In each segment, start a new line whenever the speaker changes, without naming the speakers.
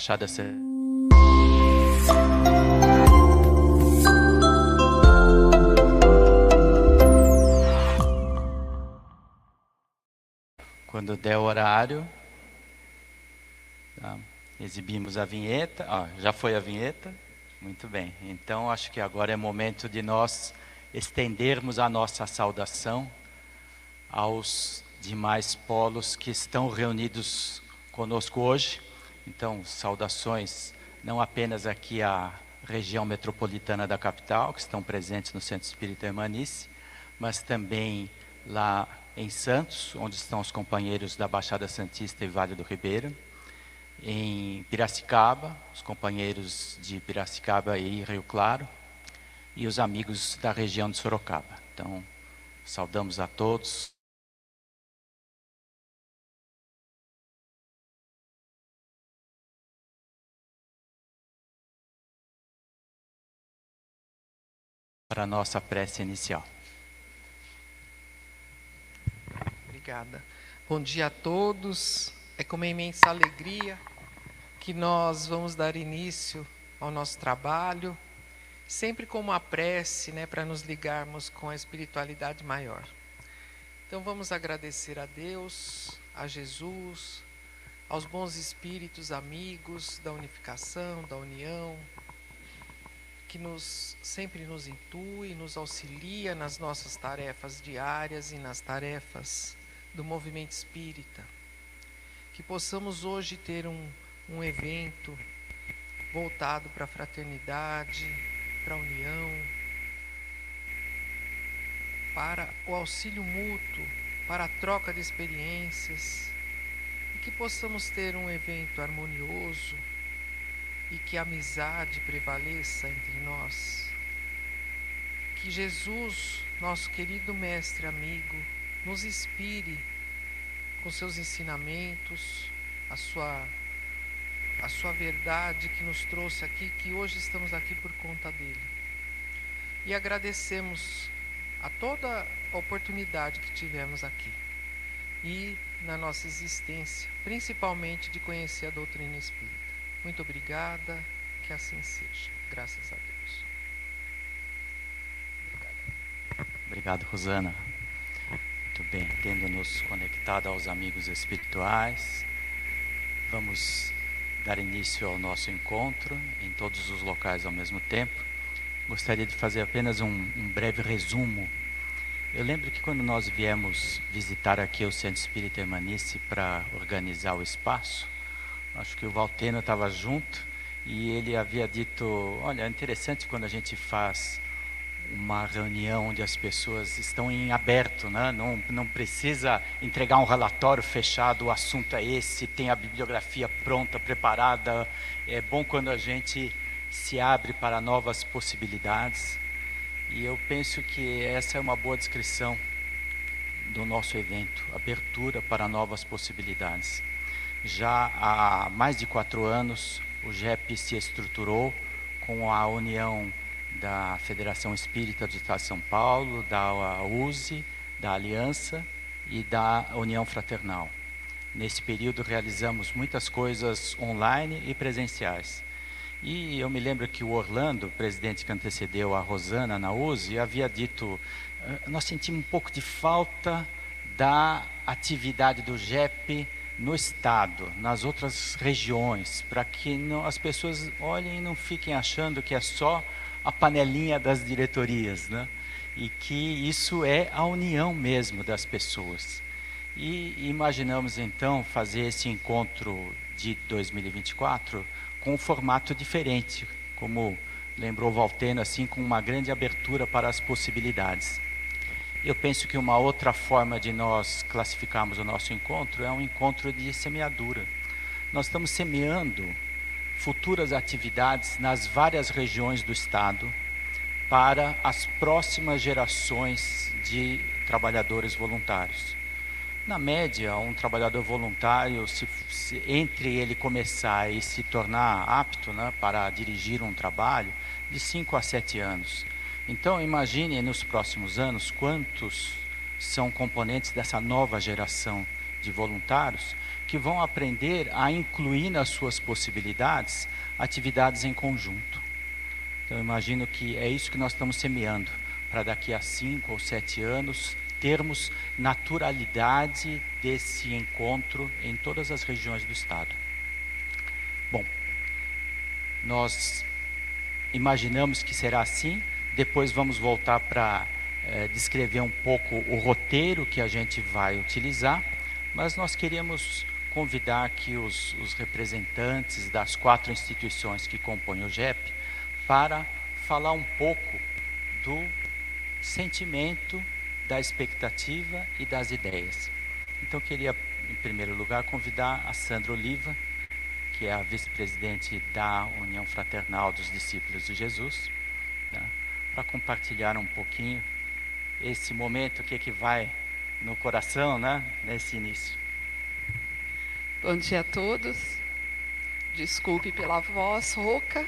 Baixada Santista. Quando der o horário, tá, exibimos a vinheta. Já foi a vinheta? Muito bem. Então, acho que agora é momento de nós estendermos a nossa saudação aos demais polos que estão reunidos conosco hoje. Então, saudações não apenas aqui à região metropolitana da capital, que estão presentes no Centro Espírita Hermanice, mas também lá em Santos, onde estão os companheiros da Baixada Santista e Vale do Ribeira. Em Piracicaba, os companheiros de Piracicaba e Rio Claro, e os amigos da região de Sorocaba. Então, saudamos a todos. Para a nossa prece inicial.
Obrigada. Bom dia a todos. É com uma imensa alegria que nós vamos dar início ao nosso trabalho, sempre com uma prece, para nos ligarmos com a espiritualidade maior. Então vamos agradecer a Deus, a Jesus, aos bons espíritos amigos da unificação, da união, que sempre nos intui, nos auxilia nas nossas tarefas diárias e nas tarefas do movimento espírita. Que possamos hoje ter um evento voltado para a fraternidade, para a união, para o auxílio mútuo, para a troca de experiências, e que possamos ter um evento harmonioso e que a amizade prevaleça entre nós. Que Jesus, nosso querido mestre amigo, nos inspire com seus ensinamentos, a sua verdade que nos trouxe aqui, que hoje estamos aqui por conta dele. E agradecemos a toda a oportunidade que tivemos aqui e na nossa existência, principalmente de conhecer a doutrina espírita. Muito obrigada, que assim seja. Graças a Deus.
Obrigado, Rosana. Muito bem, tendo-nos conectado aos amigos espirituais, vamos dar início ao nosso encontro em todos os locais ao mesmo tempo. Gostaria de fazer apenas um breve resumo. Eu lembro que quando nós viemos visitar aqui o Centro Espírita Hermanice para organizar o espaço, acho que o Valteno estava junto e ele havia dito, olha, é interessante quando a gente faz uma reunião onde as pessoas estão em aberto, né? Não precisa entregar um relatório fechado, o assunto é esse, tem a bibliografia pronta, preparada. É bom quando a gente se abre para novas possibilidades. E eu penso que essa é uma boa descrição do nosso evento, abertura para novas possibilidades. Já há mais de 4 anos, o GEP se estruturou com a união da Federação Espírita do Estado de São Paulo, da USE, da Aliança e da União Fraternal. Nesse período realizamos muitas coisas online e presenciais. E eu me lembro que o Orlando, o presidente que antecedeu a Rosana na USE, havia dito, nós sentimos um pouco de falta da atividade do GEP no Estado, nas outras regiões, para que as pessoas olhem e não fiquem achando que é só a panelinha das diretorias, né? E que isso é a união mesmo das pessoas. E imaginamos então fazer esse encontro de 2024 com um formato diferente, como lembrou Valteno, assim, com uma grande abertura para as possibilidades. Eu penso que uma outra forma de nós classificarmos o nosso encontro é um encontro de semeadura. Nós estamos semeando futuras atividades nas várias regiões do Estado para as próximas gerações de trabalhadores voluntários. Na média, um trabalhador voluntário, entre ele começar e se tornar apto, né, para dirigir um trabalho, de 5 a 7 anos. Então, imagine nos próximos anos quantos são componentes dessa nova geração de voluntários que vão aprender a incluir nas suas possibilidades atividades em conjunto. Então, eu imagino que é isso que nós estamos semeando, para daqui a 5 ou 7 anos termos naturalidade desse encontro em todas as regiões do Estado. Bom, nós imaginamos que será assim, depois vamos voltar para descrever um pouco o roteiro que a gente vai utilizar, mas nós queríamos convidar aqui os representantes das 4 instituições que compõem o GEP para falar um pouco do sentimento, da expectativa e das ideias. Então, eu queria, em primeiro lugar, convidar a Sandra Oliva, que é a vice-presidente da União Fraternal dos Discípulos de Jesus, tá, para compartilhar um pouquinho esse momento, o que vai no coração, né, nesse início.
Bom dia a todos. Desculpe pela voz rouca.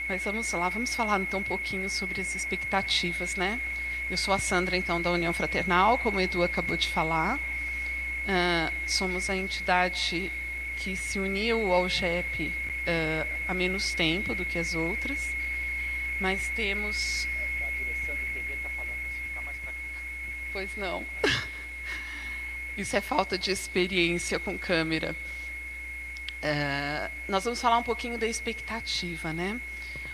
Mas vamos lá, vamos falar então um pouquinho sobre as expectativas, né? Eu sou a Sandra, então, da União Fraternal, como o Edu acabou de falar. Somos a entidade que se uniu ao GEP há menos tempo do que as outras, mas temos...
A direção do TV está falando assim, fica mais para cá.
Pois não. Isso é falta de experiência com câmera. Nós vamos falar um pouquinho da expectativa, né?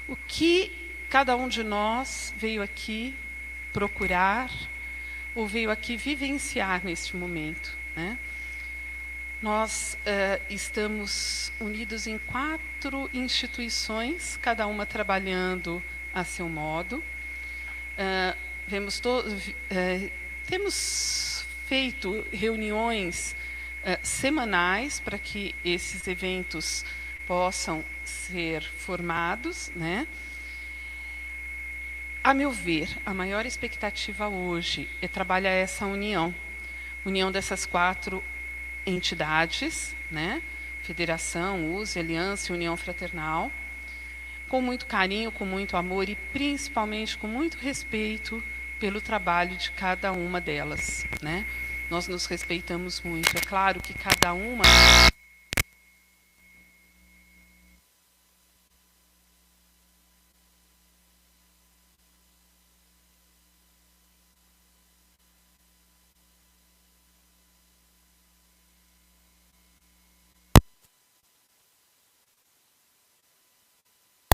O que cada um de nós veio aqui procurar ou veio aqui vivenciar neste momento, né? Nós estamos unidos em 4 instituições, cada uma trabalhando a seu modo. Temos feito reuniões semanais para que esses eventos possam ser formados, né? A meu ver, a maior expectativa hoje é trabalhar essa união dessas 4 entidades, né? Federação, USE, Aliança e União Fraternal, com muito carinho, com muito amor e principalmente com muito respeito pelo trabalho de cada uma delas, né? Nós nos respeitamos muito. É claro que cada uma...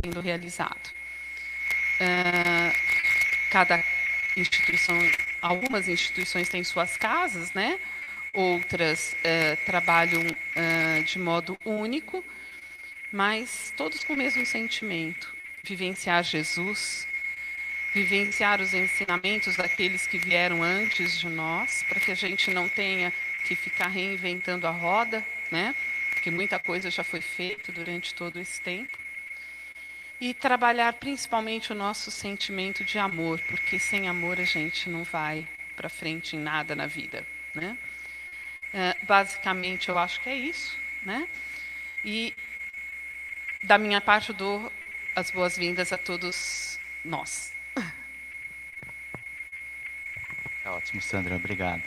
sendo realizado. Cada instituição, algumas instituições têm suas casas, né? Outras trabalham de modo único, mas todos com o mesmo sentimento: vivenciar Jesus, vivenciar os ensinamentos daqueles que vieram antes de nós, para que a gente não tenha que ficar reinventando a roda, né? Porque muita coisa já foi feita durante todo esse tempo. E trabalhar principalmente o nosso sentimento de amor, porque sem amor a gente não vai para frente em nada na vida, né? Basicamente, eu acho que é isso, né? E, da minha parte, eu dou as boas-vindas a todos nós.
Ótimo, Sandra, obrigado.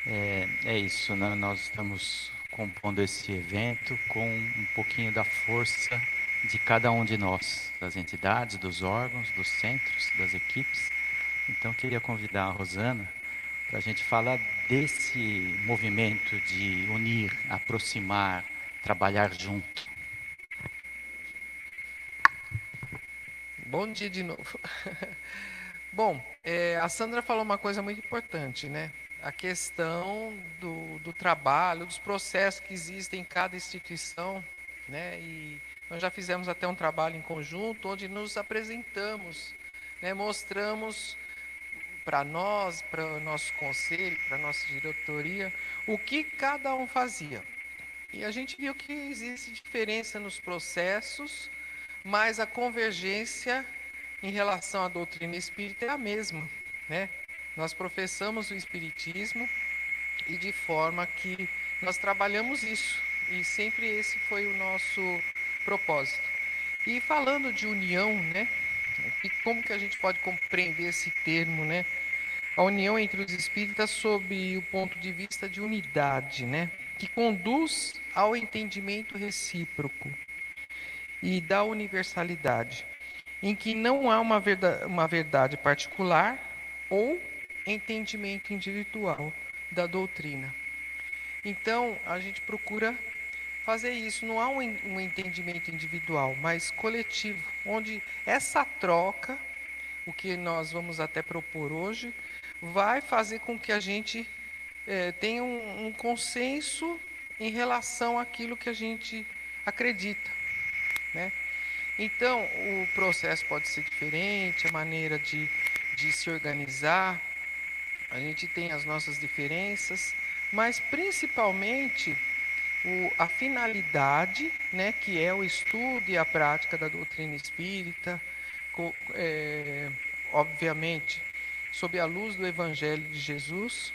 É isso, né? Nós estamos compondo esse evento com um pouquinho da força de cada um de nós, das entidades, dos órgãos, dos centros, das equipes. Então, queria convidar a Rosana para a gente falar desse movimento de unir, aproximar, trabalhar junto.
Bom dia de novo. Bom, a Sandra falou uma coisa muito importante, né? A questão do trabalho, dos processos que existem em cada instituição, né? E nós já fizemos até um trabalho em conjunto, onde nos apresentamos, né? Mostramos para nós, para o nosso conselho, para a nossa diretoria, o que cada um fazia. E a gente viu que existe diferença nos processos, mas a convergência em relação à doutrina espírita é a mesma, né? Nós professamos o espiritismo e de forma que nós trabalhamos isso, e sempre esse foi o nosso propósito. E falando de união, né? E como que a gente pode compreender esse termo, né? a união entre os espíritas sob o ponto de vista de unidade, né? Que conduz ao entendimento recíproco e da universalidade, em que não há uma verdade particular ou entendimento individual da doutrina. Então, a gente procura fazer isso. Não há um entendimento individual, mas coletivo, onde essa troca, o que nós vamos até propor hoje, vai fazer com que a gente tenha um consenso em relação àquilo que a gente acredita, né? Então, o processo pode ser diferente, a maneira de se organizar, a gente tem as nossas diferenças, mas principalmente a finalidade, né, que é o estudo e a prática da doutrina espírita, obviamente, sob a luz do Evangelho de Jesus.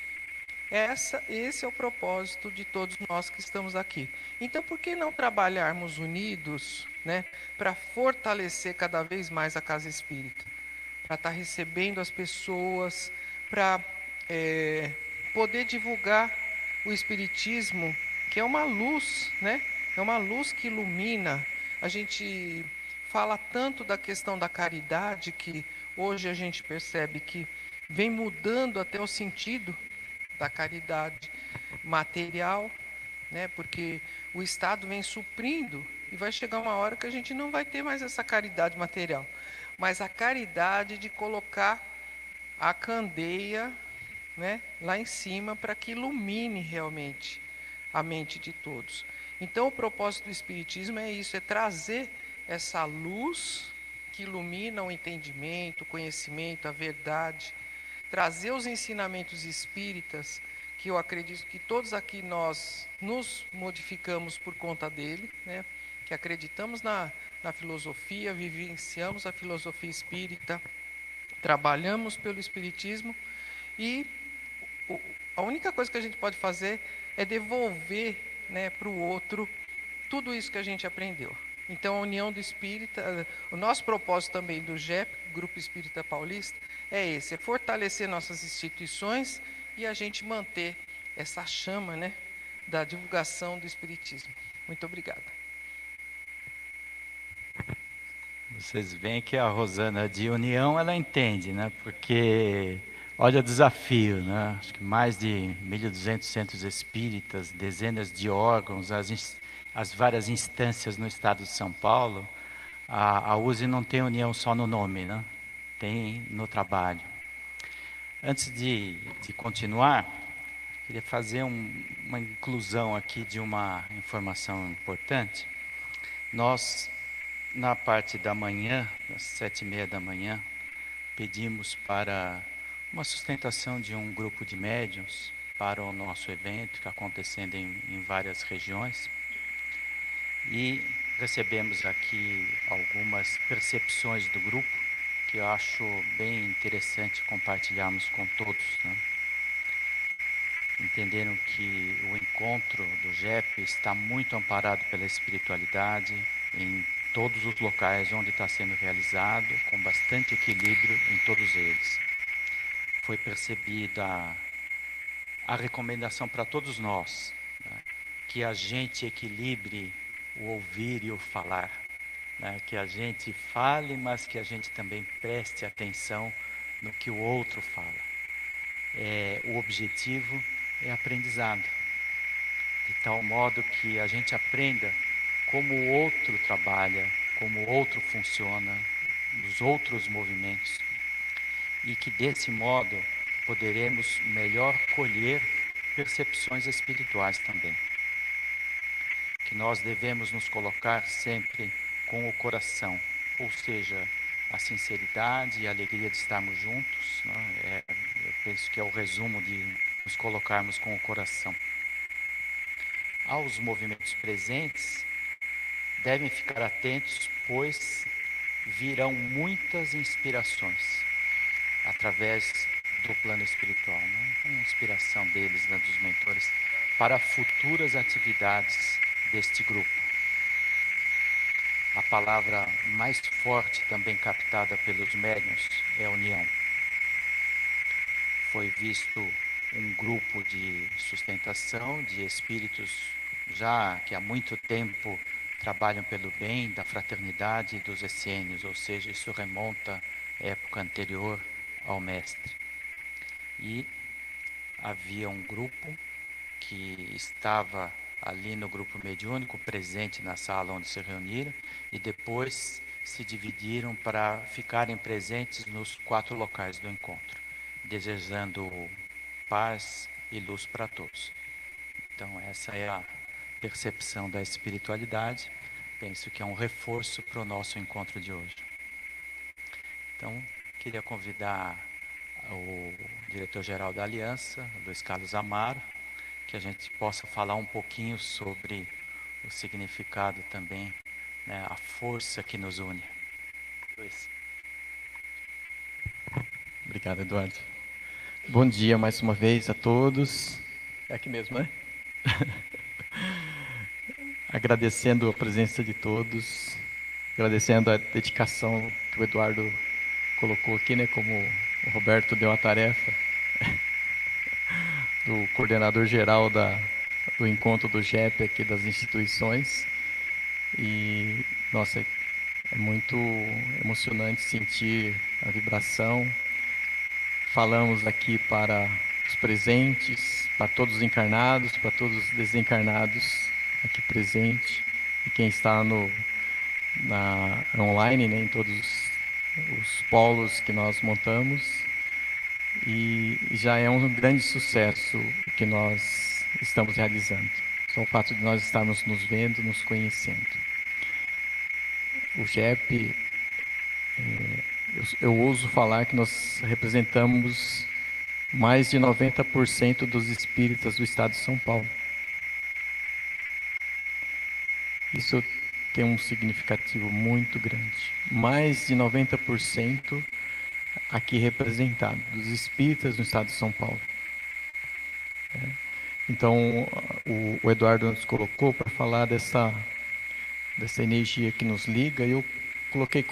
Esse é o propósito de todos nós que estamos aqui. Então, por que não trabalharmos unidos, né, para fortalecer cada vez mais a casa espírita? Para estar recebendo as pessoas, para poder divulgar o espiritismo, que é uma luz, né? É uma luz que ilumina. A gente fala tanto da questão da caridade, que hoje a gente percebe que vem mudando até o sentido da caridade material, né? Porque o Estado vem suprindo e vai chegar uma hora que a gente não vai ter mais essa caridade material, mas a caridade de colocar a candeia, né, lá em cima para que ilumine realmente a mente de todos. Então, o propósito do Espiritismo é isso, é trazer essa luz que ilumina o entendimento, o conhecimento, a verdade, trazer os ensinamentos espíritas, que eu acredito que todos aqui nós nos modificamos por conta dele, né? Que acreditamos na filosofia, vivenciamos a filosofia espírita, trabalhamos pelo espiritismo e a única coisa que a gente pode fazer é devolver, né, para o outro tudo isso que a gente aprendeu. Então, a união do espírita, o nosso propósito também do GEP, Grupo Espírita Paulista, é esse, é fortalecer nossas instituições e a gente manter essa chama, né, da divulgação do espiritismo. Muito obrigado.
Vocês veem que a Rosana de União, ela entende, né? Porque olha o desafio, né? Acho que mais de 1.200 centros espíritas, dezenas de órgãos, as várias instâncias no estado de São Paulo. A USE não tem união só no nome, né? Tem no trabalho. Antes de continuar, queria fazer uma inclusão aqui de uma informação importante. Nós, na parte da manhã, às 7h30 da manhã, pedimos para uma sustentação de um grupo de médiuns para o nosso evento, que está acontecendo em várias regiões. E recebemos aqui algumas percepções do grupo, que eu acho bem interessante compartilharmos com todos, né? Entenderam que o encontro do GEP está muito amparado pela espiritualidade em todos os locais onde está sendo realizado, com bastante equilíbrio em todos eles. Foi percebida a recomendação para todos nós, né, que a gente equilibre o ouvir e o falar, né, que a gente fale, mas que a gente também preste atenção no que o outro fala. O objetivo é aprendizado, de tal modo que a gente aprenda como o outro trabalha, como o outro funciona, os outros movimentos, e que desse modo poderemos melhor colher percepções espirituais também. Que nós devemos nos colocar sempre com o coração, ou seja, a sinceridade e a alegria de estarmos juntos, né? Eu penso que é o resumo de nos colocarmos com o coração. Aos movimentos presentes, devem ficar atentos, pois virão muitas inspirações através do plano espiritual, né? A inspiração deles, né, dos mentores, para futuras atividades deste grupo. A palavra mais forte também captada pelos médiuns é união. foi visto um grupo de sustentação de espíritos já que há muito tempo trabalham pelo bem da fraternidade e dos essênios, ou seja, isso remonta à época anterior ao mestre. E havia um grupo que estava ali no grupo mediúnico, presente na sala onde se reuniram, e depois se dividiram para ficarem presentes nos 4 locais do encontro, desejando paz e luz para todos. Então, essa é a percepção da espiritualidade. Penso que é um reforço para o nosso encontro de hoje. Então, queria convidar o diretor-geral da Aliança, Luiz Carlos Amaro, que a gente possa falar um pouquinho sobre o significado também, né, a força que nos une. Luiz.
Obrigado, Eduardo. Bom dia mais uma vez a todos. É aqui mesmo, né? Agradecendo a presença de todos, agradecendo a dedicação que o Eduardo colocou aqui, né? Como o Roberto deu a tarefa do coordenador geral do encontro do GEP aqui das instituições. E, nossa, é muito emocionante sentir a vibração. Falamos aqui para os presentes, para todos os encarnados, para todos os desencarnados aqui presentes, e quem está online, né, em todos os polos que nós montamos. E já é um grande sucesso o que nós estamos realizando. Só o fato de nós estarmos nos vendo, nos conhecendo. O GEP, eu ouso falar que nós representamos mais de 90% dos espíritas do estado de São Paulo. Isso tem um significativo muito grande. Mais de 90% aqui representado, dos espíritas do estado de São Paulo. Então, o Eduardo nos colocou para falar dessa energia que nos liga, e eu coloquei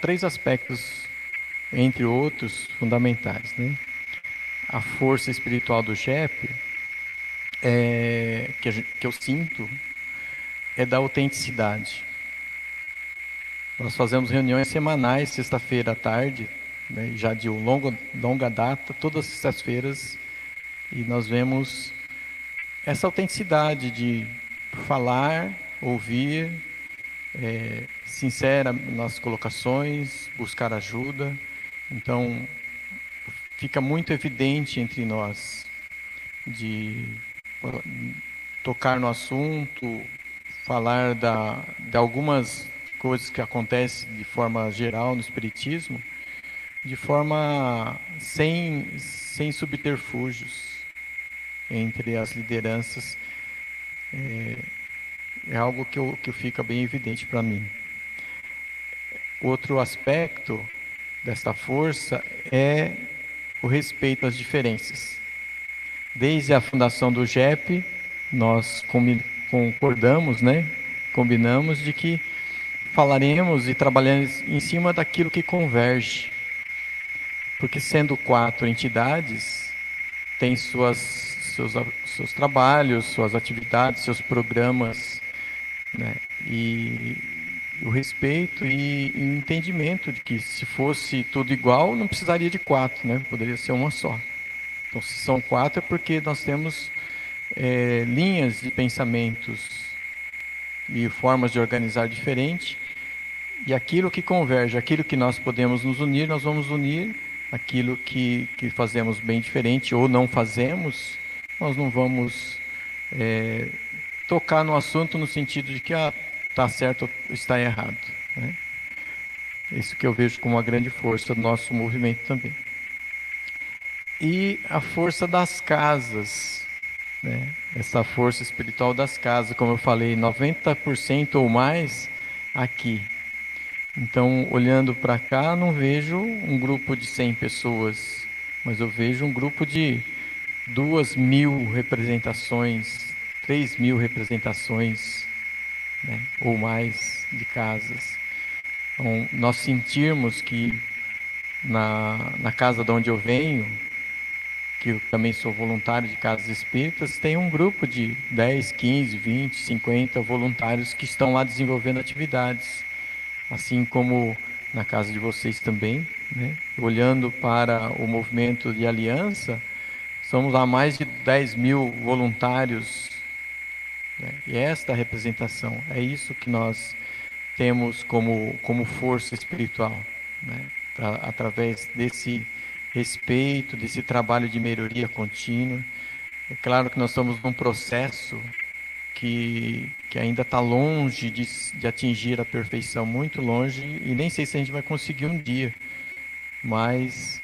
3 aspectos, entre outros, fundamentais, né? A força espiritual do GEP, que eu sinto, é da autenticidade. Nós fazemos reuniões semanais, sexta-feira à tarde, né, já de longa data, todas as sextas-feiras, e nós vemos essa autenticidade de falar, ouvir, sincera nas colocações, buscar ajuda. Então, fica muito evidente entre nós de tocar no assunto, falar de algumas coisas que acontecem de forma geral no Espiritismo, de forma sem subterfúgios entre as lideranças. É algo que fica bem evidente para mim. Outro aspecto desta força é o respeito às diferenças. Desde a fundação do GEP, nós concordamos, né? Combinamos de que falaremos e trabalharemos em cima daquilo que converge. Porque sendo 4 entidades, tem seus trabalhos, suas atividades, seus programas, né? E o respeito e o entendimento de que se fosse tudo igual, não precisaria de 4, né? Poderia ser uma só. Então, se são 4 é porque nós temos linhas de pensamentos e formas de organizar diferente, e aquilo que converge, aquilo que nós podemos nos unir, nós vamos unir. Aquilo que fazemos bem diferente ou não fazemos, nós não vamos tocar no assunto no sentido de que está certo ou está errado, né? Isso que eu vejo como uma grande força do nosso movimento também. E a força das casas, né? Essa força espiritual das casas, como eu falei, 90% ou mais aqui. Então, olhando para cá, não vejo um grupo de 100 pessoas, mas eu vejo um grupo de 2.000 representações, 3.000 representações, né, ou mais de casas. Então, nós sentirmos que na casa de onde eu venho, que eu também sou voluntário de casas espíritas, tem um grupo de 10, 15, 20, 50 voluntários que estão lá desenvolvendo atividades, assim como na casa de vocês também, né? Olhando para o movimento de aliança, somos lá mais de 10 mil voluntários, né? E esta representação, é isso que nós temos como força espiritual, né? Através desse respeito, desse trabalho de melhoria contínua. É claro que nós estamos num processo que ainda está longe de atingir a perfeição, muito longe, e nem sei se a gente vai conseguir um dia, mas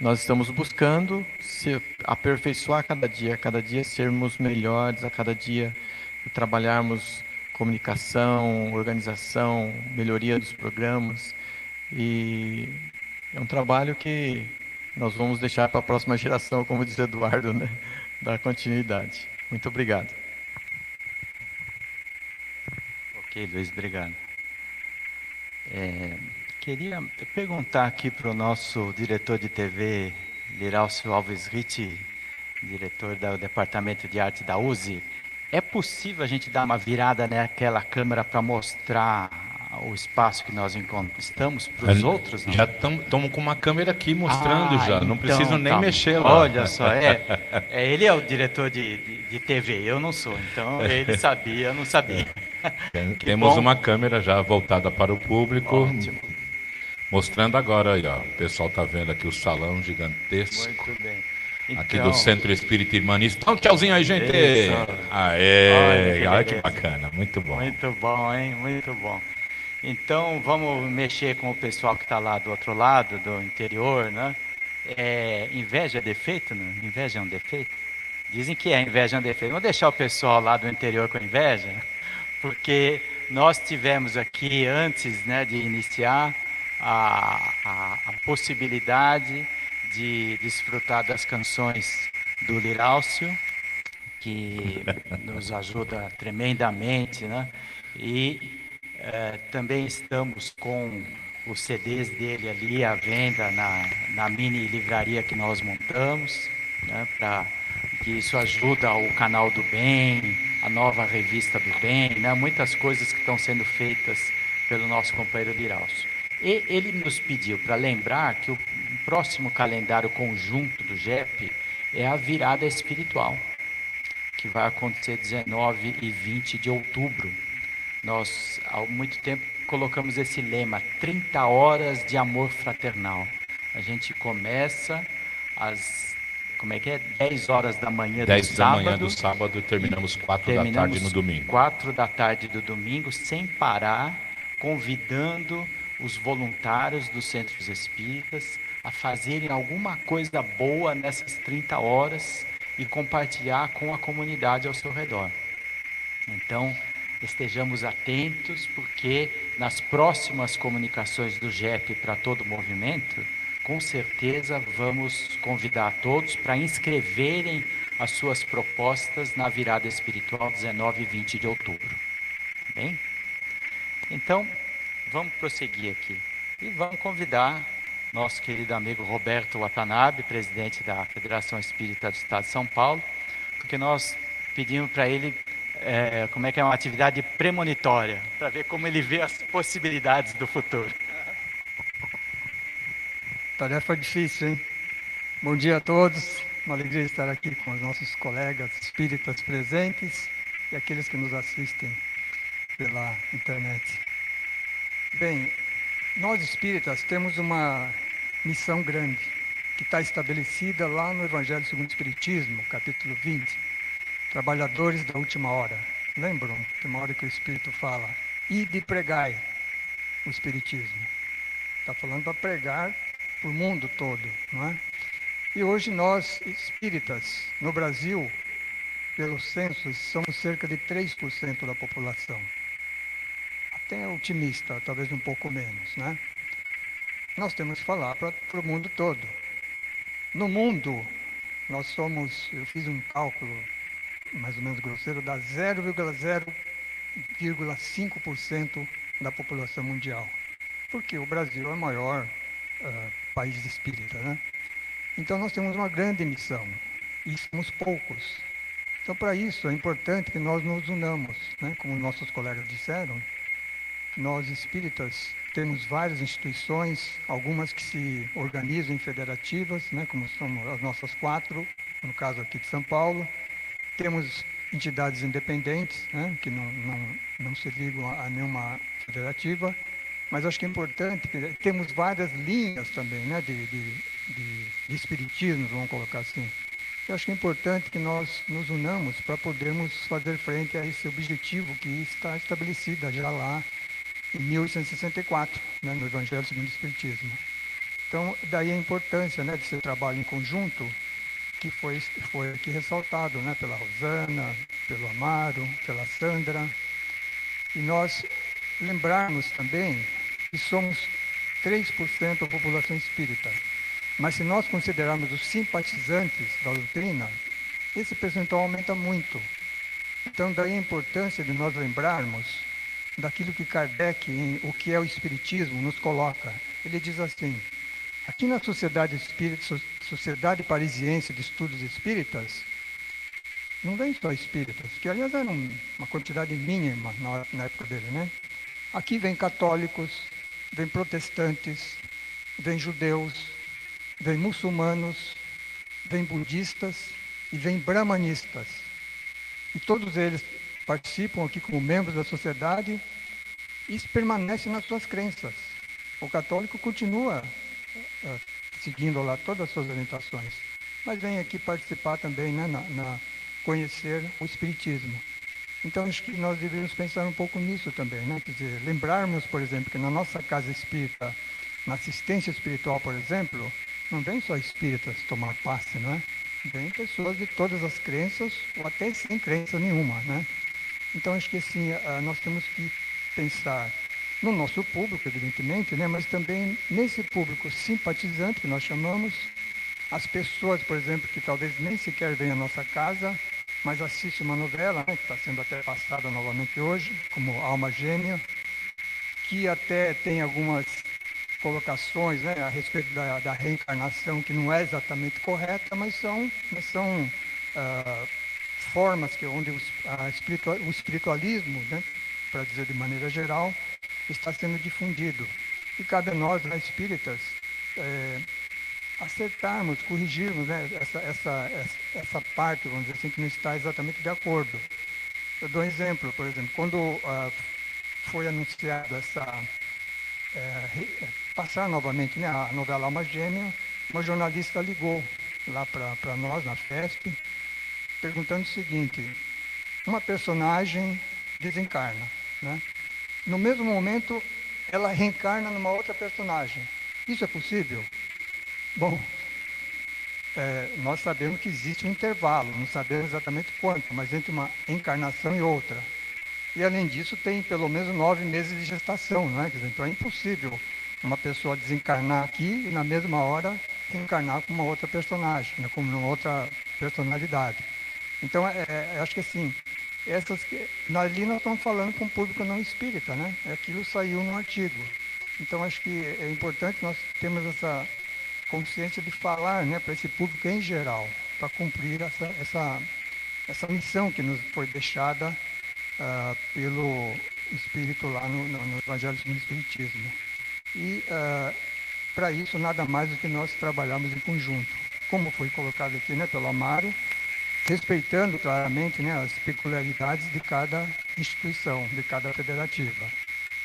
nós estamos buscando se aperfeiçoar a cada dia sermos melhores, a cada dia trabalharmos comunicação, organização, melhoria dos programas, e é um trabalho que nós vamos deixar para a próxima geração, como diz Eduardo, né? Dar continuidade. Muito obrigado.
Ok, Luiz, obrigado. Queria perguntar aqui para o nosso diretor de TV, Liraucio Alves Ritti, diretor do Departamento de Arte da USE, é possível a gente dar uma virada naquela câmera para mostrar o espaço que nós estamos para os outros? Não?
Já estamos com uma câmera aqui mostrando já, não preciso nem
tá.
mexer lá.
Olha só, ele é o diretor de TV, eu não sou, então ele sabia, eu não sabia.
Temos uma câmera já voltada para o público.
Ótimo.
Mostrando agora aí, ó. O pessoal está vendo aqui o salão gigantesco.
Muito bem.
Aqui do Centro Espírita Irmanista. Dá um tchauzinho aí, gente!
Aê!
Olha que bacana, muito bom.
Muito bom, hein? Muito bom. Então, vamos mexer com o pessoal que está lá do outro lado, do interior, né? Inveja é defeito, né? Inveja é um defeito? Dizem que inveja é um defeito. Vamos deixar o pessoal lá do interior com inveja, porque nós tivemos aqui, antes, né, de iniciar, a possibilidade de desfrutar das canções do Liraucio, que nos ajuda tremendamente, né? E também estamos com os CDs dele ali à venda na mini livraria que nós montamos, né? Que isso ajuda o canal do bem, a nova revista do bem, né? Muitas coisas que estão sendo feitas pelo nosso companheiro Liraucio. E ele nos pediu para lembrar que o próximo calendário conjunto do GEP é a virada espiritual, que vai acontecer 19 e 20 de outubro. Nós, há muito tempo, colocamos esse lema, 30 horas de amor fraternal. A gente começa às, 10 horas da manhã
10 da manhã do sábado e terminamos 4 da tarde no domingo.
4 da tarde do domingo, sem parar, convidando os voluntários dos centros espíritas a fazerem alguma coisa boa nessas 30 horas e compartilhar com a comunidade ao seu redor. Então, estejamos atentos, porque nas próximas comunicações do GEP para todo o movimento, com certeza vamos convidar todos para inscreverem as suas propostas na virada espiritual 19 e 20 de outubro. Bem? Então, vamos prosseguir aqui e vamos convidar nosso querido amigo Roberto Watanabe, presidente da Federação Espírita do Estado de São Paulo, porque nós pedimos para ele uma atividade premonitória, para ver como ele vê as possibilidades do futuro.
Tarefa difícil, hein? Bom dia a todos, uma alegria estar aqui com os nossos colegas espíritas presentes e aqueles que nos assistem pela internet. Bem, nós espíritas temos uma missão grande, que está estabelecida lá no Evangelho segundo o Espiritismo, capítulo 20, trabalhadores da última hora. Lembram? Tem uma hora que o Espírito fala, ide e pregai o Espiritismo. Está falando para pregar para o mundo todo, não é? E hoje nós, espíritas, no Brasil, pelos censos, somos cerca de 3% da população. Até otimista, talvez um pouco menos, né? Nós temos que falar para o mundo todo. No mundo, nós somos, eu fiz um cálculo mais ou menos grosseiro, dá 0,5% da população mundial. Porque o Brasil é o maior país espírita, né? Então nós temos uma grande missão, e somos poucos. Então para isso é importante que nós nos unamos, né? Como nossos colegas disseram, nós espíritas temos várias instituições, algumas que se organizam em federativas, né? Como são as nossas 4, no caso aqui de São Paulo. Temos entidades independentes, né? Que não se ligam a nenhuma federativa. Mas acho que é importante, temos várias linhas também, né, de espiritismo, vamos colocar assim. Eu acho que é importante que nós nos unamos para podermos fazer frente a esse objetivo que está estabelecido já lá em 1864, né, no Evangelho segundo o Espiritismo. Então, daí a importância, né, desse trabalho em conjunto, que foi aqui ressaltado, né, pela Rosana, pelo Amaro, pela Sandra, e nós lembrarmos também que somos 3% da população espírita. Mas se nós considerarmos os simpatizantes da doutrina, esse percentual aumenta muito. Então, daí a importância de nós lembrarmos daquilo que Kardec, em O que é o Espiritismo, nos coloca. Ele diz assim: aqui na Sociedade Parisiense de Estudos Espíritas, não vem só espíritas, que aliás era uma quantidade mínima na época dele, né? Aqui vem católicos, vem protestantes, vem judeus, vem muçulmanos, vem budistas e vem brahmanistas. E todos eles participam aqui como membros da sociedade e permanecem nas suas crenças. O católico continua seguindo lá todas as suas orientações, mas vem aqui participar também, né, conhecer o Espiritismo. Então, acho que nós deveríamos pensar um pouco nisso também, né? Quer dizer, lembrarmos, por exemplo, que na nossa casa espírita, na assistência espiritual, por exemplo, não vem só espíritas tomar passe, não é? Vem pessoas de todas as crenças, ou até sem crença nenhuma, né? Então, acho que assim, nós temos que pensar no nosso público, evidentemente, né? Mas também nesse público simpatizante, que nós chamamos, as pessoas, por exemplo, que talvez nem sequer venham à nossa casa, mas assistem uma novela, né, que está sendo até passada novamente hoje, como Alma Gêmea, que até tem algumas colocações, né, a respeito da reencarnação, que não é exatamente correta, mas são formas onde o espiritualismo, né, para dizer de maneira geral, está sendo difundido. E cabe a nós, né, espíritas, acertarmos, corrigirmos, né, essa parte, vamos dizer assim, que não está exatamente de acordo. Eu dou um exemplo, por exemplo, quando foi anunciado passar novamente, né, a novela Alma Gêmea, uma jornalista ligou lá para nós, na FESP, perguntando o seguinte: uma personagem desencarna, né? No mesmo momento, ela reencarna numa outra personagem. Isso é possível? Bom, nós sabemos que existe um intervalo, não sabemos exatamente quanto, mas entre uma encarnação e outra. E além disso, tem pelo menos 9 meses de gestação, não é? Então é impossível uma pessoa desencarnar aqui e na mesma hora reencarnar com uma outra personagem, né? Como uma outra personalidade. Então, acho que assim, ali nós estamos falando com o público não espírita, né? Aquilo saiu no artigo. Então, acho que é importante nós termos essa consciência de falar, né, para esse público em geral, para cumprir essa missão que nos foi deixada pelo Espírito lá no Evangelho segundo o Espiritismo. E para isso nada mais do que nós trabalharmos em conjunto, como foi colocado aqui, né, pelo Amaro, respeitando claramente, né, as peculiaridades de cada instituição, de cada federativa.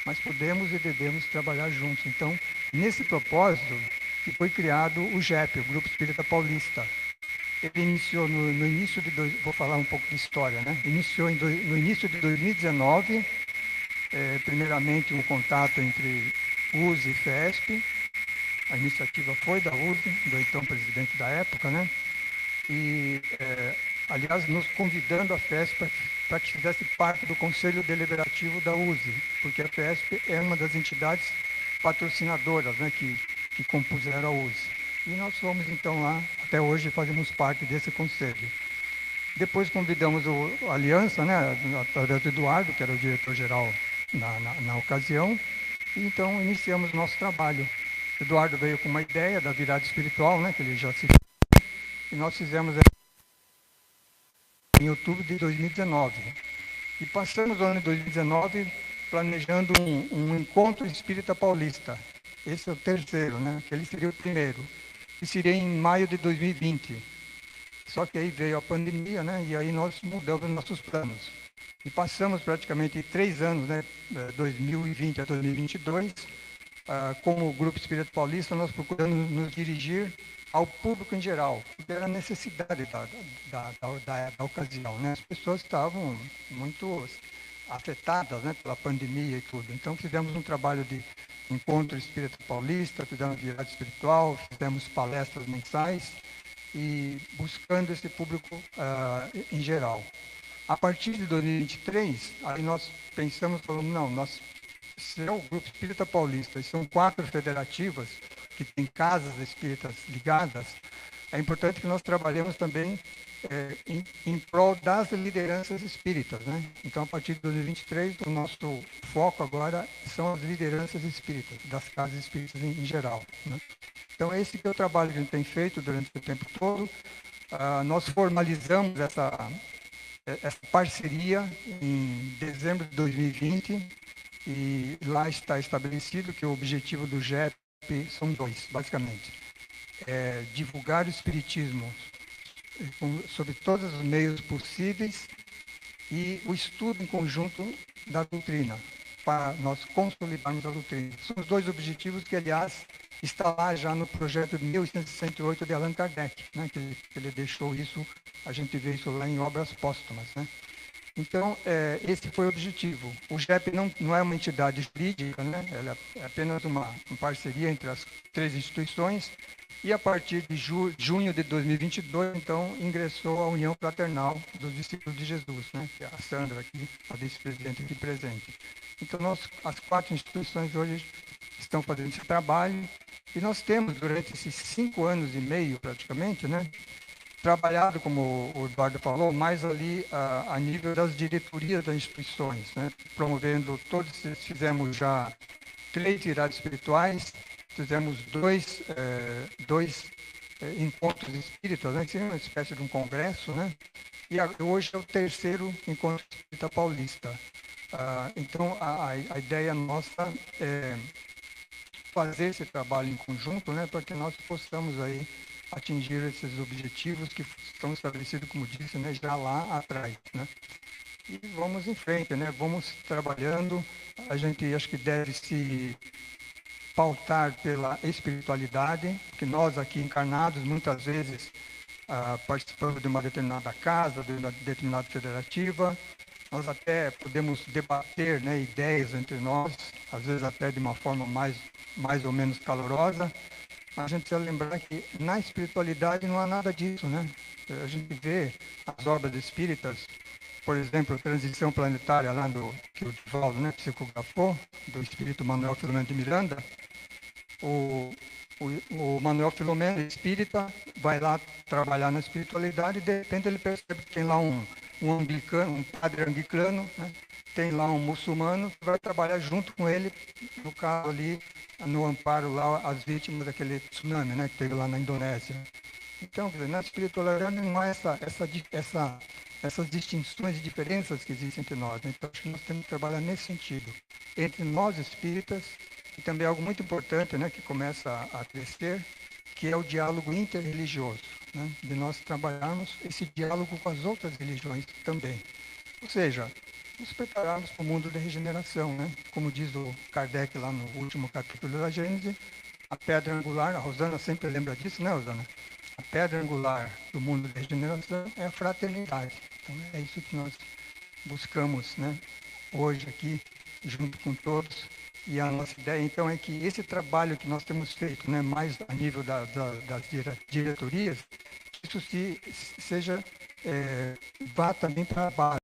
Mas podemos e devemos trabalhar juntos. Então, nesse propósito, que foi criado o GEP, o Grupo Espírita Paulista. Ele iniciou no início de... Vou falar um pouco de história, né? Iniciou no início de 2019, primeiramente um contato entre USE e FESP. A iniciativa foi da USE, do então presidente da época, né? E, aliás, nos convidando a FESP para que fizesse parte do Conselho Deliberativo da USE, porque a FESP é uma das entidades patrocinadoras, né, que compuseram a USE. E nós fomos então lá, até hoje fazemos parte desse conselho. Depois convidamos a Aliança, né, através do Eduardo, que era o diretor-geral na ocasião, e então iniciamos o nosso trabalho. Eduardo veio com uma ideia da virada espiritual, né, que ele já citou que nós fizemos em outubro de 2019. E passamos o ano de 2019 planejando um encontro espírita paulista. Esse é o terceiro, né? Aquele seria o primeiro. Que seria em maio de 2020. Só que aí veio a pandemia, né? E aí nós mudamos nossos planos. E passamos praticamente 3 anos, né? 2020 a 2022, como Grupo Espírita Paulista, nós procuramos nos dirigir ao público em geral, porque era a necessidade da ocasião, né? As pessoas estavam muito afetadas, né, pela pandemia e tudo. Então fizemos um trabalho de encontro espírita paulista, fizemos virada espiritual, fizemos palestras mensais e buscando esse público em geral. A partir de 2023, aí nós pensamos, falamos, não, nós, se é o Grupo Espírita Paulista, e são 4 federativas que têm casas espíritas ligadas, é importante que nós trabalhemos também em prol das lideranças espíritas, né? Então, a partir de 2023, o nosso foco agora são as lideranças espíritas, das casas espíritas em geral, né? Então, esse que é o trabalho que a gente tem feito durante o tempo todo. Nós formalizamos essa parceria em dezembro de 2020 e lá está estabelecido que o objetivo do GEP são 2, basicamente. Divulgar o Espiritismo sobre todos os meios possíveis e o estudo em conjunto da doutrina, para nós consolidarmos a doutrina. São os 2 objetivos que, aliás, está lá já no projeto de 1868 de Allan Kardec, né, que ele deixou isso, a gente vê isso lá em obras póstumas, né? Então, esse foi o objetivo. O GEP não é uma entidade jurídica, né? Ela é apenas uma parceria entre as 3 instituições, e a partir de junho de 2022, então, ingressou a União Fraternal dos Discípulos de Jesus, né? Que é a Sandra aqui, a vice-presidente aqui presente. Então, as 4 instituições hoje estão fazendo esse trabalho, e nós temos, durante esses 5 anos e meio, praticamente, né, trabalhado, como o Eduardo falou, mais ali a nível das diretorias das instituições, né, promovendo fizemos já 3 viradas espirituais, fizemos 2 encontros espíritas, né, que seria uma espécie de um congresso, né, e hoje é o 3º encontro espírita paulista. Então, a ideia nossa é fazer esse trabalho em conjunto, né, para que nós possamos aí atingir esses objetivos que estão estabelecidos, como disse, né, já lá atrás, né. E vamos em frente, né, vamos trabalhando. A gente acho que deve se pautar pela espiritualidade, que nós aqui encarnados, muitas vezes, participamos de uma determinada casa, de uma determinada federativa, nós até podemos debater, né, ideias entre nós, às vezes até de uma forma mais ou menos calorosa, mas a gente precisa lembrar que na espiritualidade não há nada disso, né? A gente vê as obras espíritas, por exemplo, a Transição Planetária lá que o Divaldo, né, psicografou, do espírito Manuel Filomeno de Miranda. O Manuel Filomeno, espírita, vai lá trabalhar na espiritualidade e de repente ele percebe que tem lá um anglicano, um padre anglicano, né? Tem lá um muçulmano que vai trabalhar junto com ele, no caso ali, no amparo lá às vítimas daquele tsunami, né, que teve lá na Indonésia. Então, na espiritualidade não há essas distinções e diferenças que existem entre nós, né? Então, acho que nós temos que trabalhar nesse sentido, entre nós espíritas, e também algo muito importante, né, que começa a crescer, que é o diálogo interreligioso, né, de nós trabalharmos esse diálogo com as outras religiões também. Ou seja, nos prepararmos para o mundo da regeneração, né? Como diz o Kardec lá no último capítulo da Gênese, a pedra angular, a Rosana sempre lembra disso, né, Rosana? A pedra angular do mundo da regeneração é a fraternidade. Então, é isso que nós buscamos, né, hoje aqui, junto com todos. E a nossa ideia, então, é que esse trabalho que nós temos feito, né, mais a nível das diretorias, isso vá também para a base.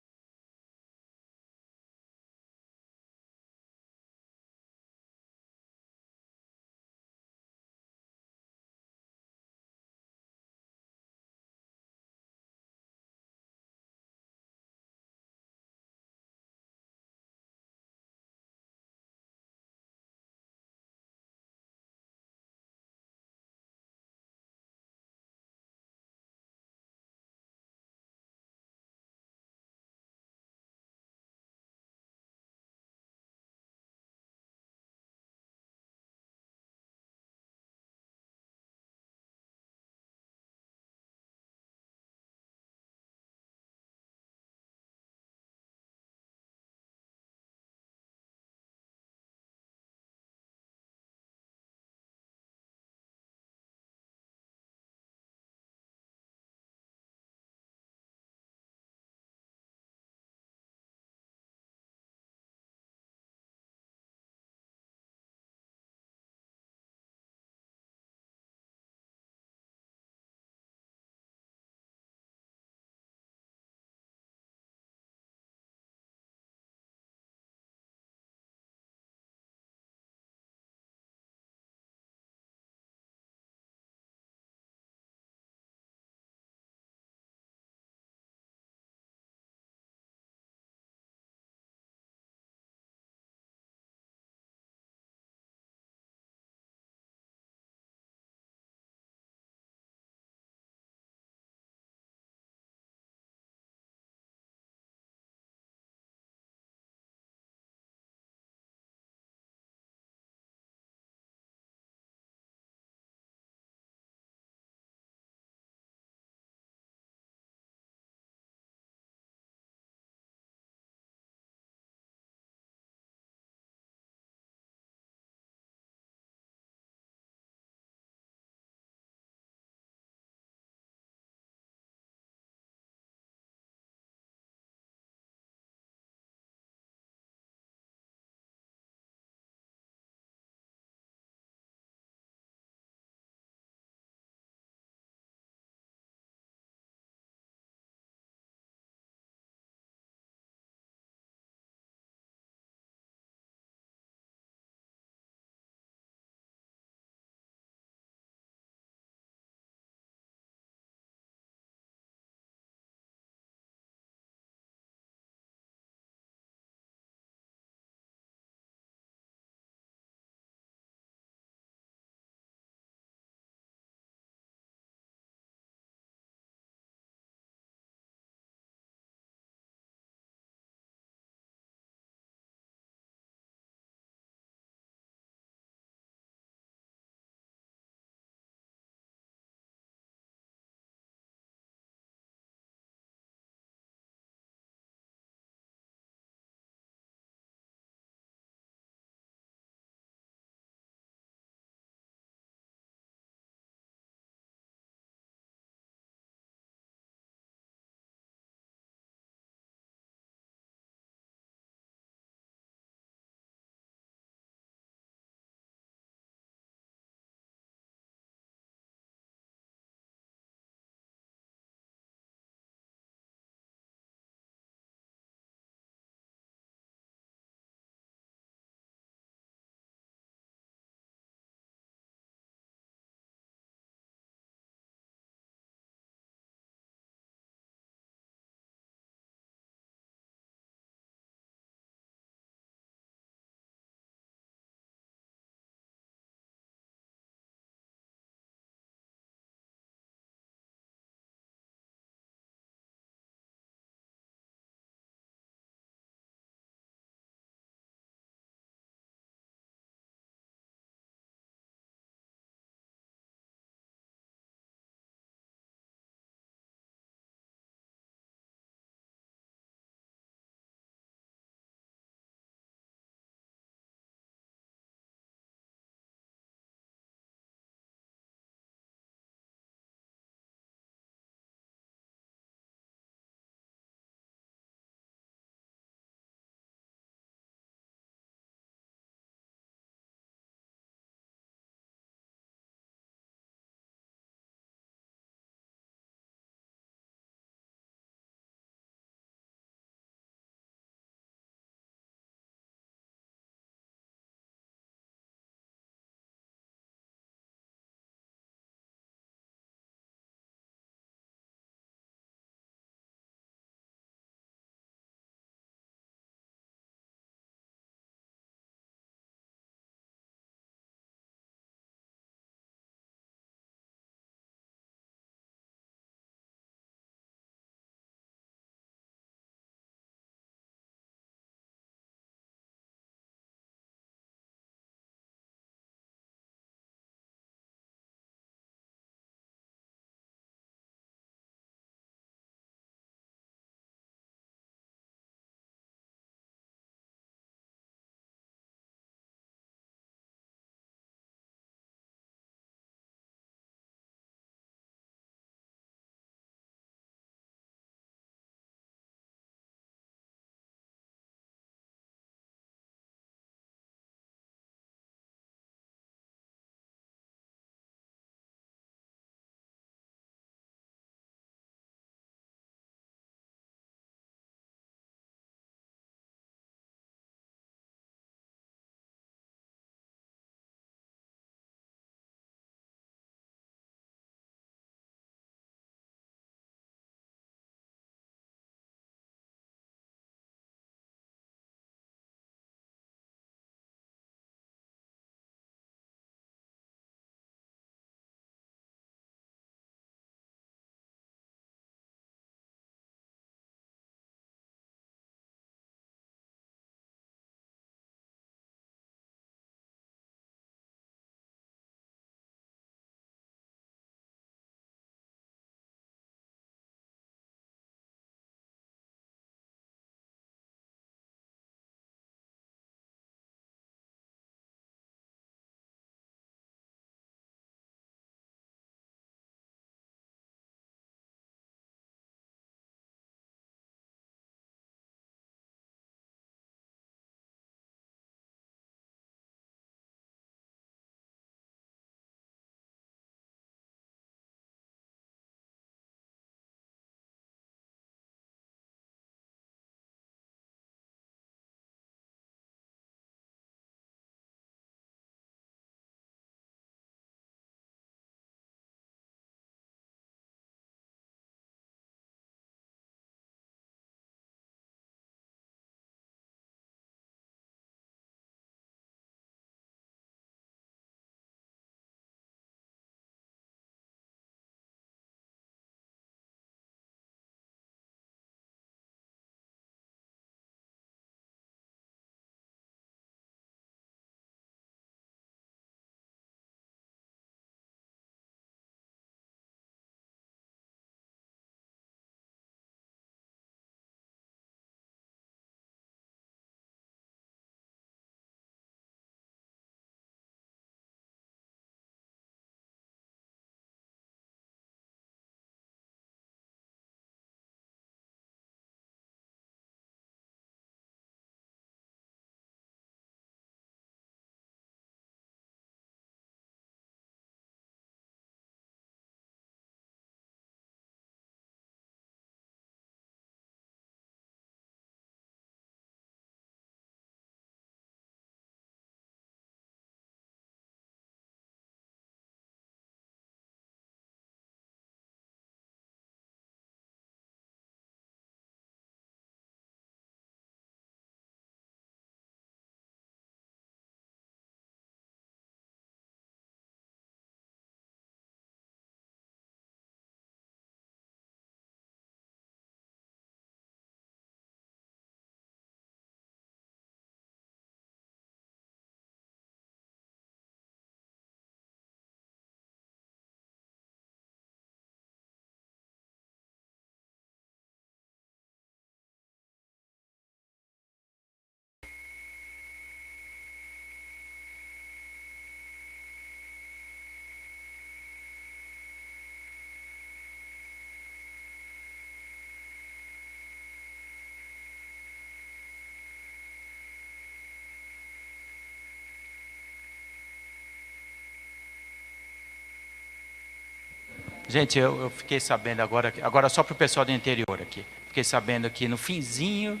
Gente, eu fiquei sabendo agora só para o pessoal do interior aqui. Fiquei sabendo que no finzinho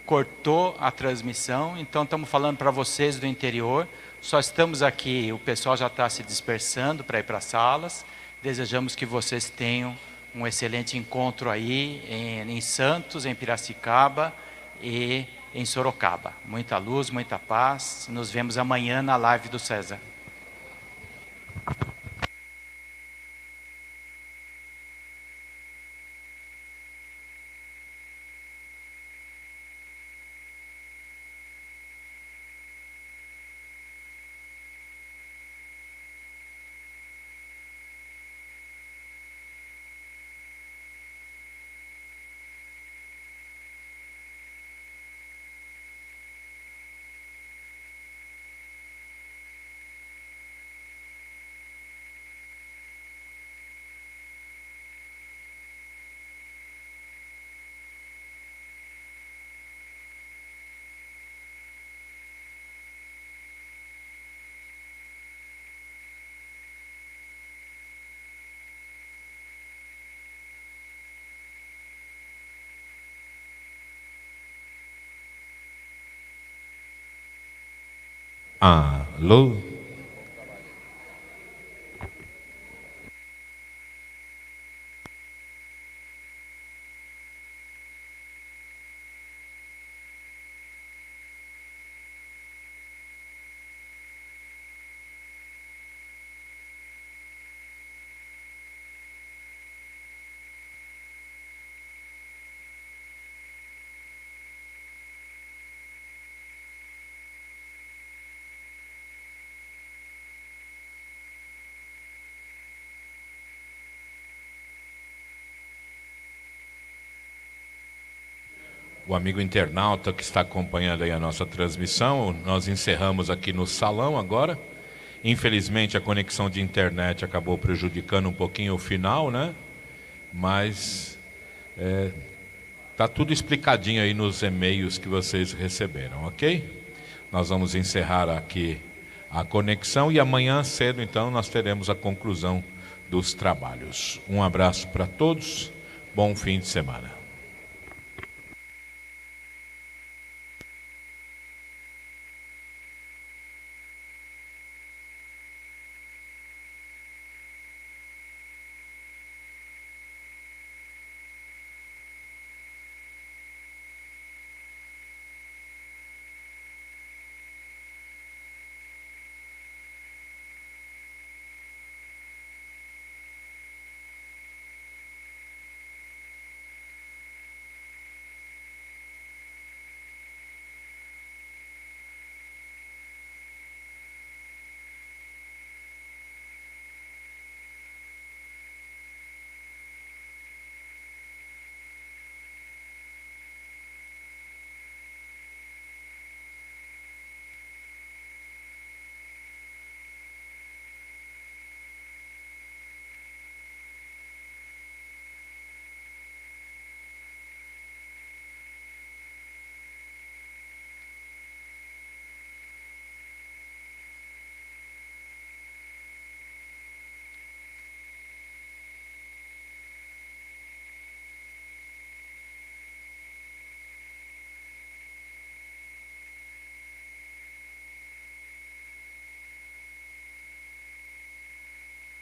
cortou a transmissão, então estamos falando para vocês do interior. Só estamos aqui, o pessoal já está se dispersando para ir para as salas. Desejamos que vocês tenham um excelente encontro aí em Santos, em Piracicaba e em Sorocaba. Muita luz, muita paz. Nos vemos amanhã na live do César.
Alô? O amigo internauta que está acompanhando aí a nossa transmissão, nós encerramos aqui no salão agora. Infelizmente a conexão de internet acabou prejudicando um pouquinho o final, né? Mas tá tudo explicadinho aí nos e-mails que vocês receberam, ok? Nós vamos encerrar aqui a conexão e amanhã cedo então nós teremos a conclusão dos trabalhos. Um abraço para todos, bom fim de semana.